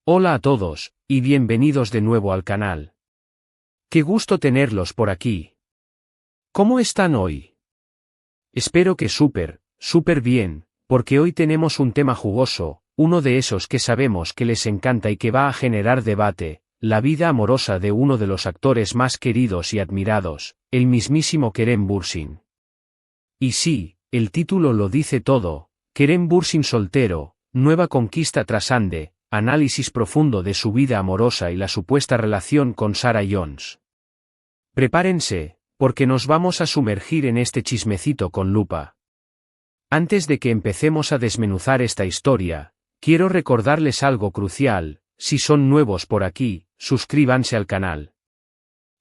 Hola a todos, y bienvenidos de nuevo al canal. Qué gusto tenerlos por aquí. ¿Cómo están hoy? Espero que súper bien, porque hoy tenemos un tema jugoso, uno de esos que sabemos que les encanta y que va a generar debate, la vida amorosa de uno de los actores más queridos y admirados, el mismísimo Kerem Bürsin. Y sí, el título lo dice todo, Kerem Bürsin soltero, nueva conquista tras Ande. Análisis profundo de su vida amorosa y la supuesta relación con Sarah Jones. Prepárense, porque nos vamos a sumergir en este chismecito con lupa. Antes de que empecemos a desmenuzar esta historia, quiero recordarles algo crucial: si son nuevos por aquí, suscríbanse al canal.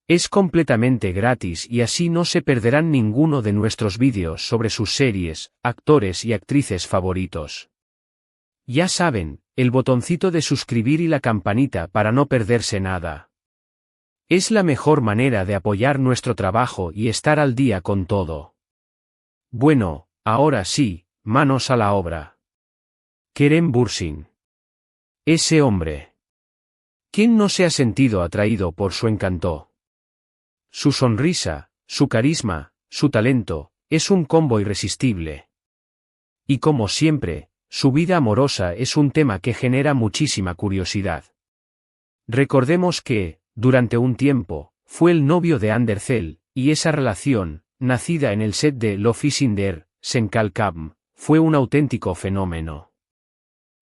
Es completamente gratis y así no se perderán ninguno de nuestros vídeos sobre sus series, actores y actrices favoritos. Ya saben, el botoncito de suscribir y la campanita para no perderse nada. Es la mejor manera de apoyar nuestro trabajo y estar al día con todo. Bueno, ahora sí, manos a la obra. Kerem Bürsin. Ese hombre. ¿Quién no se ha sentido atraído por su encanto? Su sonrisa, su carisma, su talento, es un combo irresistible. Y como siempre, su vida amorosa es un tema que genera muchísima curiosidad. Recordemos que, durante un tiempo, fue el novio de Ander Zel, y esa relación, nacida en el set de Love is in the air, Senkalkam, fue un auténtico fenómeno.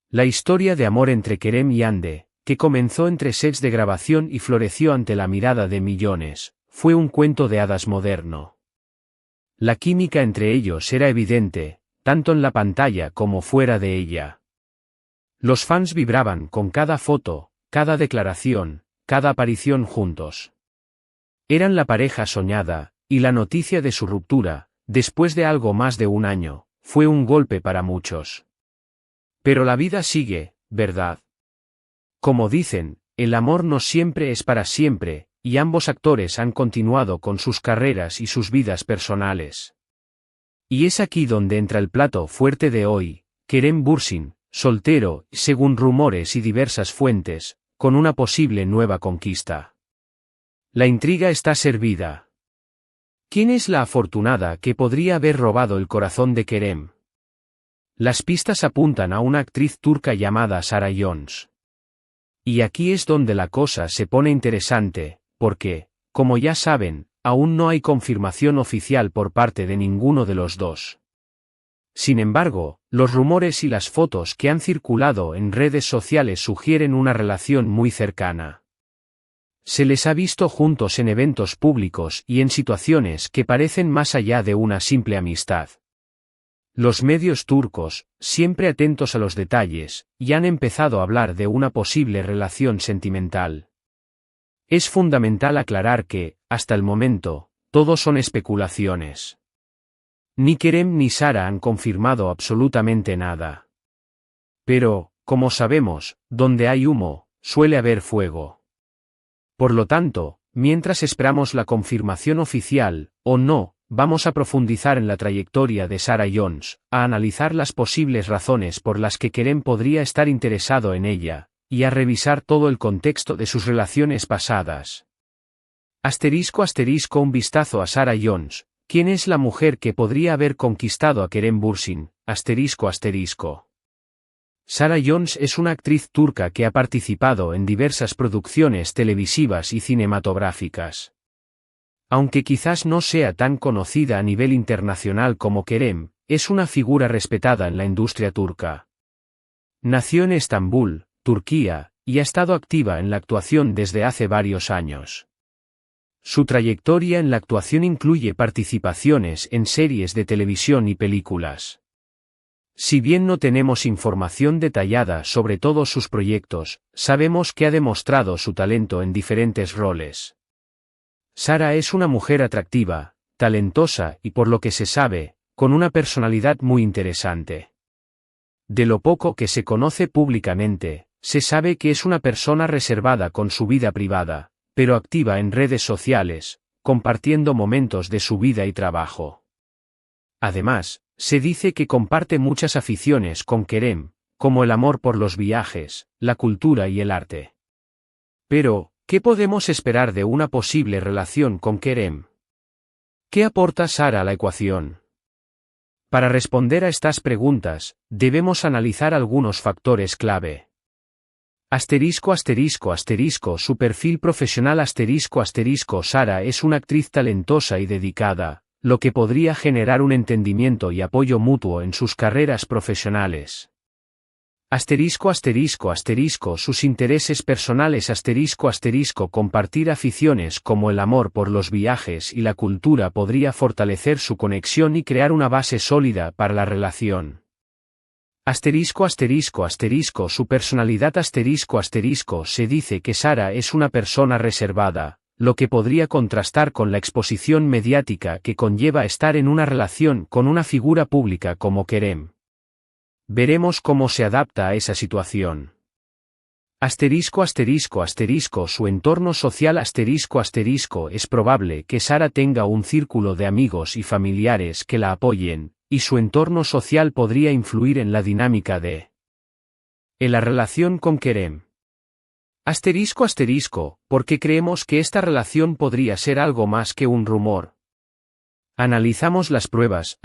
La historia de amor entre Kerem y Ande, que comenzó entre sets de grabación y floreció ante la mirada de millones, fue un cuento de hadas moderno. La química entre ellos era evidente, tanto en la pantalla como fuera de ella. Los fans vibraban con cada foto, cada declaración, cada aparición juntos. Eran la pareja soñada, y la noticia de su ruptura, después de algo más de un año, fue un golpe para muchos. Pero la vida sigue, ¿verdad? Como dicen, el amor no siempre es para siempre, y ambos actores han continuado con sus carreras y sus vidas personales. Y es aquí donde entra el plato fuerte de hoy: Kerem Bürsin, soltero, según rumores y diversas fuentes, con una posible nueva conquista. La intriga está servida. ¿Quién es la afortunada que podría haber robado el corazón de Kerem? Las pistas apuntan a una actriz turca llamada Sarah Jones. Y aquí es donde la cosa se pone interesante, porque, como ya saben, aún no hay confirmación oficial por parte de ninguno de los dos. Sin embargo, los rumores y las fotos que han circulado en redes sociales sugieren una relación muy cercana. Se les ha visto juntos en eventos públicos y en situaciones que parecen más allá de una simple amistad. Los medios turcos, siempre atentos a los detalles, ya han empezado a hablar de una posible relación sentimental. Es fundamental aclarar que, hasta el momento, todo son especulaciones. Ni Kerem ni Sarah han confirmado absolutamente nada. Pero, como sabemos, donde hay humo, suele haber fuego. Por lo tanto, mientras esperamos la confirmación oficial, o no, vamos a profundizar en la trayectoria de Sarah Jones, a analizar las posibles razones por las que Kerem podría estar interesado en ella, y a revisar todo el contexto de sus relaciones pasadas. *** Un vistazo a Sarah Jones. ¿Quién es la mujer que podría haber conquistado a Kerem Bürsin? ***. Sarah Jones es una actriz turca que ha participado en diversas producciones televisivas y cinematográficas. Aunque quizás no sea tan conocida a nivel internacional como Kerem, es una figura respetada en la industria turca. Nació en Estambul, Turquía, y ha estado activa en la actuación desde hace varios años. Su trayectoria en la actuación incluye participaciones en series de televisión y películas. Si bien no tenemos información detallada sobre todos sus proyectos, sabemos que ha demostrado su talento en diferentes roles. Sarah es una mujer atractiva, talentosa y, por lo que se sabe, con una personalidad muy interesante. De lo poco que se conoce públicamente, se sabe que es una persona reservada con su vida privada, pero activa en redes sociales, compartiendo momentos de su vida y trabajo. Además, se dice que comparte muchas aficiones con Kerem, como el amor por los viajes, la cultura y el arte. Pero, ¿qué podemos esperar de una posible relación con Kerem? ¿Qué aporta Sara a la ecuación? Para responder a estas preguntas, debemos analizar algunos factores clave. Su perfil profesional Sara es una actriz talentosa y dedicada, lo que podría generar un entendimiento y apoyo mutuo en sus carreras profesionales. Sus intereses personales compartir aficiones como el amor por los viajes y la cultura podría fortalecer su conexión y crear una base sólida para la relación. Su personalidad se dice que Sara es una persona reservada, lo que podría contrastar con la exposición mediática que conlleva estar en una relación con una figura pública como Kerem. Veremos cómo se adapta a esa situación. Su entorno social es probable que Sara tenga un círculo de amigos y familiares que la apoyen, y su entorno social podría influir en la dinámica de la relación con Kerem. Porque creemos que esta relación podría ser algo más que un rumor. Analizamos las pruebas.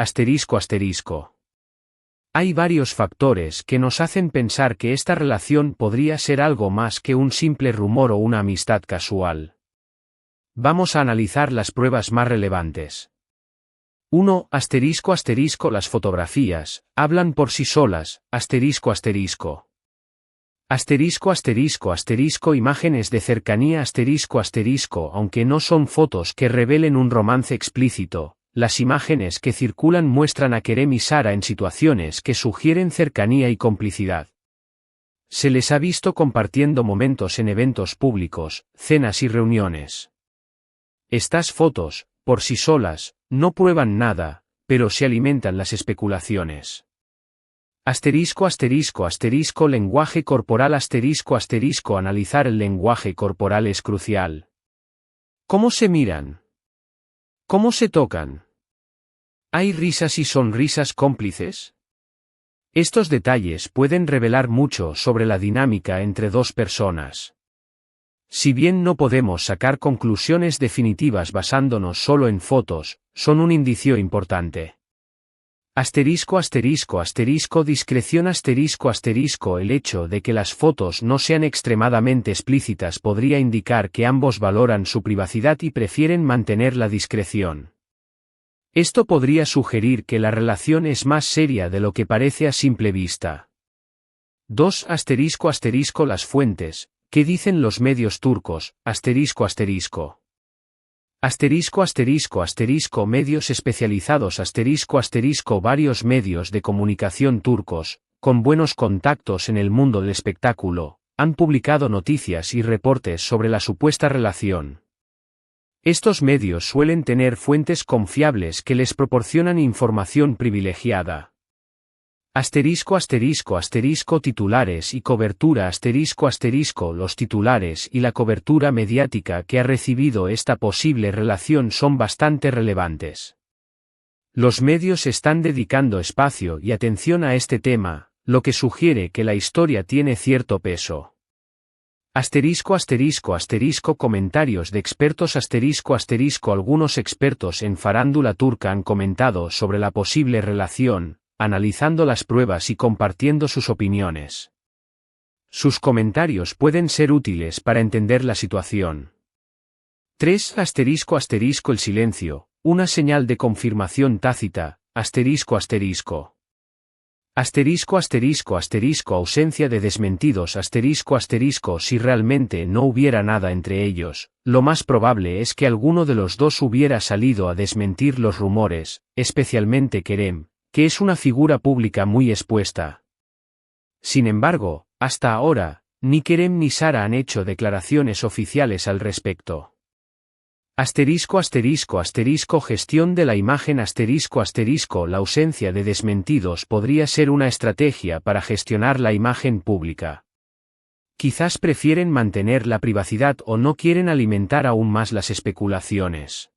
Hay varios factores que nos hacen pensar que esta relación podría ser algo más que un simple rumor o una amistad casual. Vamos a analizar las pruebas más relevantes. 1. Las fotografías hablan por sí solas. Imágenes de cercanía. Aunque no son fotos que revelen un romance explícito, las imágenes que circulan muestran a Kerem y Sara en situaciones que sugieren cercanía y complicidad. Se les ha visto compartiendo momentos en eventos públicos, cenas y reuniones. Estas fotos, por sí solas, no prueban nada, pero se alimentan las especulaciones. Lenguaje corporal. Analizar el lenguaje corporal es crucial. ¿Cómo se miran? ¿Cómo se tocan? ¿Hay risas y sonrisas cómplices? Estos detalles pueden revelar mucho sobre la dinámica entre dos personas. Si bien no podemos sacar conclusiones definitivas basándonos solo en fotos, son un indicio importante. Discreción. El hecho de que las fotos no sean extremadamente explícitas podría indicar que ambos valoran su privacidad y prefieren mantener la discreción. Esto podría sugerir que la relación es más seria de lo que parece a simple vista. 2. Las fuentes. ¿Qué dicen los medios turcos? Medios especializados. Varios medios de comunicación turcos, con buenos contactos en el mundo del espectáculo, han publicado noticias y reportes sobre la supuesta relación. Estos medios suelen tener fuentes confiables que les proporcionan información privilegiada. Titulares y cobertura. Los titulares y la cobertura mediática que ha recibido esta posible relación son bastante relevantes. Los medios están dedicando espacio y atención a este tema, lo que sugiere que la historia tiene cierto peso. Comentarios de expertos. Algunos expertos en farándula turca han comentado sobre la posible relación, analizando las pruebas y compartiendo sus opiniones. Sus comentarios pueden ser útiles para entender la situación. 3. El silencio, una señal de confirmación tácita. Ausencia de desmentidos. Si realmente no hubiera nada entre ellos, lo más probable es que alguno de los dos hubiera salido a desmentir los rumores, especialmente Kerem, que es una figura pública muy expuesta. Sin embargo, hasta ahora, ni Kerem ni Sara han hecho declaraciones oficiales al respecto. Gestión de la imagen. La ausencia de desmentidos podría ser una estrategia para gestionar la imagen pública. Quizás prefieren mantener la privacidad o no quieren alimentar aún más las especulaciones.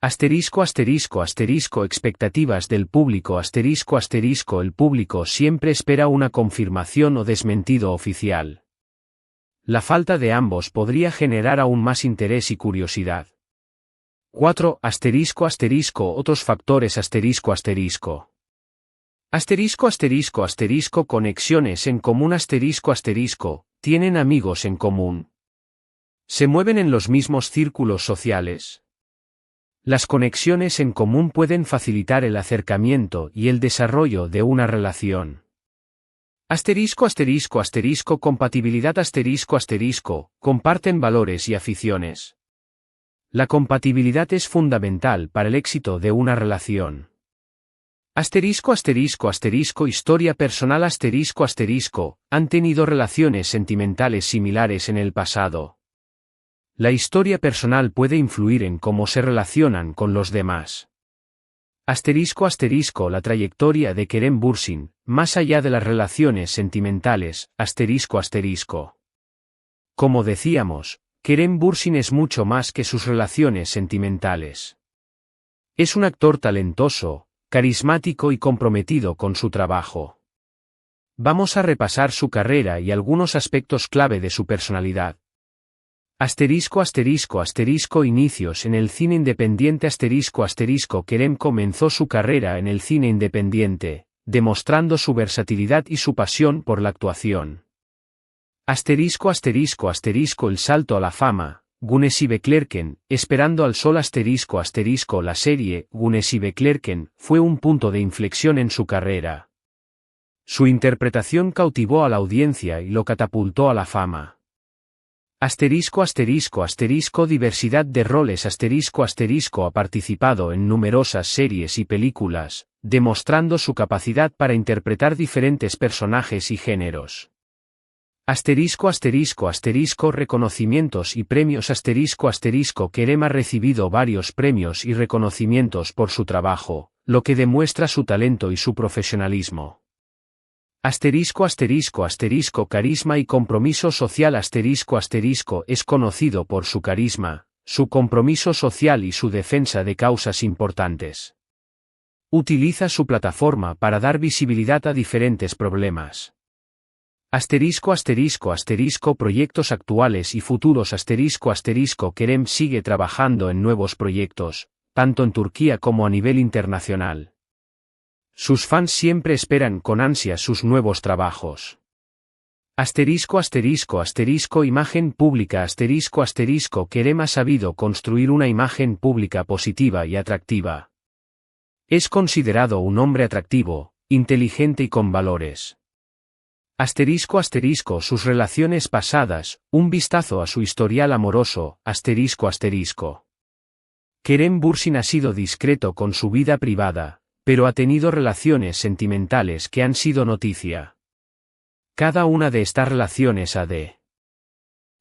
Asterisco asterisco asterisco expectativas del público asterisco asterisco el público siempre espera una confirmación o desmentido oficial. La falta de ambos podría generar aún más interés y curiosidad. 4. Asterisco asterisco otros factores asterisco asterisco. Asterisco asterisco asterisco conexiones en común asterisco asterisco, tienen amigos en común. Se mueven en los mismos círculos sociales. Las conexiones en común pueden facilitar el acercamiento y el desarrollo de una relación. Asterisco asterisco asterisco compatibilidad asterisco asterisco, comparten valores y aficiones. La compatibilidad es fundamental para el éxito de una relación. Asterisco asterisco asterisco historia personal asterisco asterisco, han tenido relaciones sentimentales similares en el pasado. La historia personal puede influir en cómo se relacionan con los demás. Asterisco asterisco la trayectoria de Kerem Bürsin, más allá de las relaciones sentimentales, asterisco asterisco. Como decíamos, Kerem Bürsin es mucho más que sus relaciones sentimentales. Es un actor talentoso, carismático y comprometido con su trabajo. Vamos a repasar su carrera y algunos aspectos clave de su personalidad. Asterisco asterisco asterisco inicios en el cine independiente asterisco asterisco Kerem comenzó su carrera en el cine independiente, demostrando su versatilidad y su pasión por la actuación. Asterisco asterisco asterisco el salto a la fama, Güneş Beklerken, esperando al sol asterisco asterisco la serie, Güneş Beklerken, fue un punto de inflexión en su carrera. Su interpretación cautivó a la audiencia y lo catapultó a la fama. Asterisco asterisco asterisco diversidad de roles asterisco asterisco ha participado en numerosas series y películas, demostrando su capacidad para interpretar diferentes personajes y géneros. Asterisco asterisco asterisco reconocimientos y premios asterisco asterisco Kerem ha recibido varios premios y reconocimientos por su trabajo, lo que demuestra su talento y su profesionalismo. Asterisco asterisco asterisco carisma y compromiso social asterisco asterisco es conocido por su carisma, su compromiso social y su defensa de causas importantes. Utiliza su plataforma para dar visibilidad a diferentes problemas. Asterisco asterisco asterisco proyectos actuales y futuros asterisco asterisco Kerem sigue trabajando en nuevos proyectos, tanto en Turquía como a nivel internacional. Sus fans siempre esperan con ansia sus nuevos trabajos. Asterisco asterisco asterisco imagen pública asterisco asterisco Kerem ha sabido construir una imagen pública positiva y atractiva. Es considerado un hombre atractivo, inteligente y con valores. Asterisco asterisco sus relaciones pasadas, un vistazo a su historial amoroso, asterisco asterisco. Kerem Bürsin ha sido discreto con su vida privada, pero ha tenido relaciones sentimentales que han sido noticia. Cada una de estas relaciones ha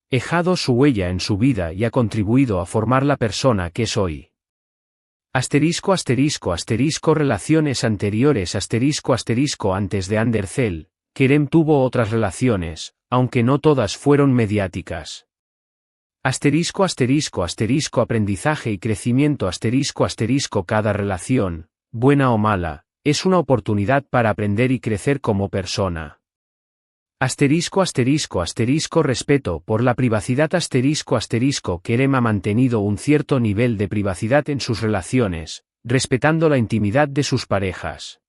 dejado su huella en su vida y ha contribuido a formar la persona que es hoy. Asterisco asterisco asterisco relaciones anteriores asterisco asterisco antes de Andercel, Kerem tuvo otras relaciones, aunque no todas fueron mediáticas. Asterisco asterisco asterisco aprendizaje y crecimiento asterisco asterisco cada relación, buena o mala, es una oportunidad para aprender y crecer como persona. Asterisco asterisco asterisco respeto por la privacidad asterisco asterisco Kerem ha mantenido un cierto nivel de privacidad en sus relaciones, respetando la intimidad de sus parejas.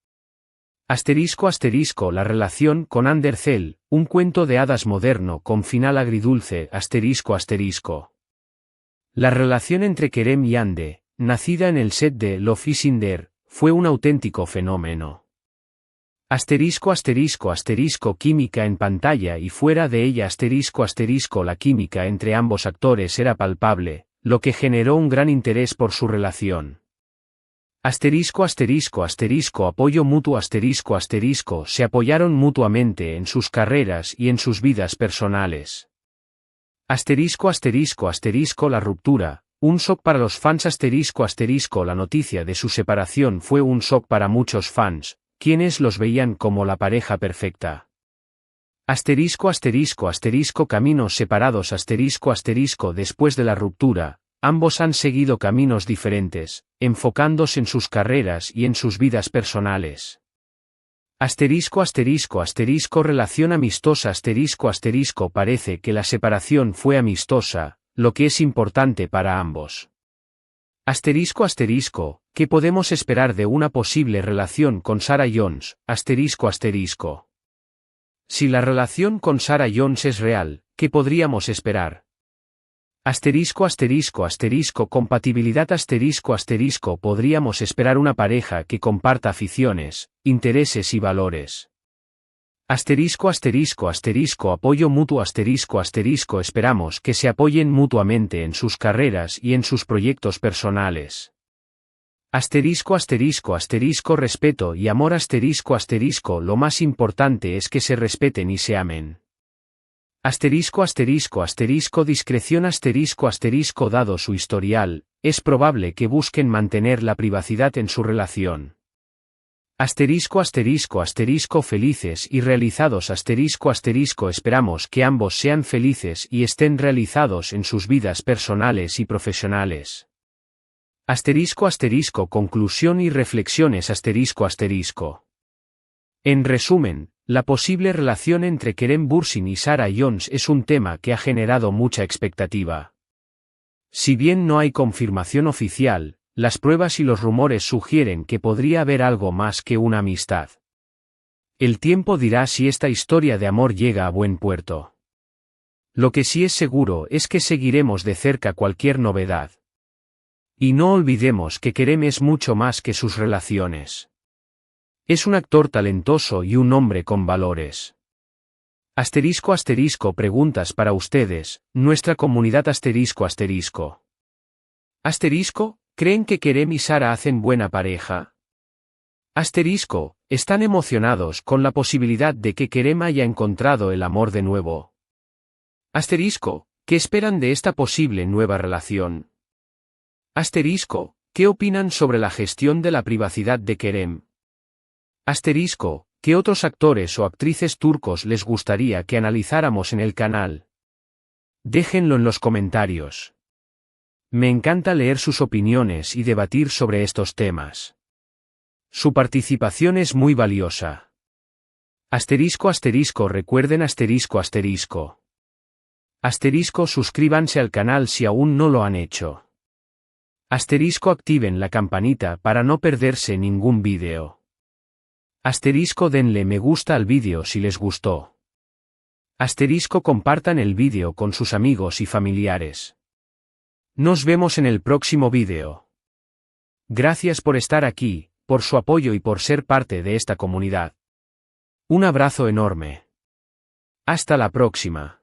Asterisco asterisco la relación con Andercel, un cuento de hadas moderno con final agridulce asterisco asterisco. La relación entre Kerem y Hande, nacida en el set de Love is in the Air, fue un auténtico fenómeno. Asterisco asterisco asterisco química en pantalla y fuera de ella asterisco asterisco la química entre ambos actores era palpable, lo que generó un gran interés por su relación. Asterisco asterisco asterisco apoyo mutuo asterisco asterisco se apoyaron mutuamente en sus carreras y en sus vidas personales. Asterisco asterisco asterisco la ruptura, un shock para los fans asterisco asterisco la noticia de su separación fue un shock para muchos fans, quienes los veían como la pareja perfecta. Asterisco asterisco asterisco caminos separados asterisco asterisco después de la ruptura, ambos han seguido caminos diferentes, enfocándose en sus carreras y en sus vidas personales. Relación amistosa parece que la separación fue amistosa, lo que es importante para ambos. ¿Qué podemos esperar de una posible relación con Sarah Jones? Si la relación con Sarah Jones es real, ¿qué podríamos esperar? Compatibilidad podríamos esperar una pareja que comparta aficiones, intereses y valores. Apoyo mutuo esperamos que se apoyen mutuamente en sus carreras y en sus proyectos personales. Respeto y amor lo más importante es que se respeten y se amen. Discreción dado su historial, es probable que busquen mantener la privacidad en su relación. Felices y realizados esperamos que ambos sean felices y estén realizados en sus vidas personales y profesionales. Conclusión y reflexiones En resumen, la posible relación entre Kerem Bürsin y Sarah Jones es un tema que ha generado mucha expectativa. Si bien no hay confirmación oficial, las pruebas y los rumores sugieren que podría haber algo más que una amistad. El tiempo dirá si esta historia de amor llega a buen puerto. Lo que sí es seguro es que seguiremos de cerca cualquier novedad. Y no olvidemos que Kerem es mucho más que sus relaciones. Es un actor talentoso y un hombre con valores. Preguntas para ustedes, nuestra comunidad ¿Creen que Kerem y Sarah hacen buena pareja? ¿Están emocionados con la posibilidad de que Kerem haya encontrado el amor de nuevo? ¿Qué esperan de esta posible nueva relación? ¿Qué opinan sobre la gestión de la privacidad de Kerem? ¿Qué otros actores o actrices turcos les gustaría que analizáramos en el canal? Déjenlo en los comentarios. Me encanta leer sus opiniones y debatir sobre estos temas. Su participación es muy valiosa. Recuerden suscríbanse al canal si aún no lo han hecho. Activen la campanita para no perderse ningún vídeo. Denle me gusta al vídeo si les gustó. Compartan el vídeo con sus amigos y familiares. Nos vemos en el próximo vídeo. Gracias por estar aquí, por su apoyo y por ser parte de esta comunidad. Un abrazo enorme. Hasta la próxima.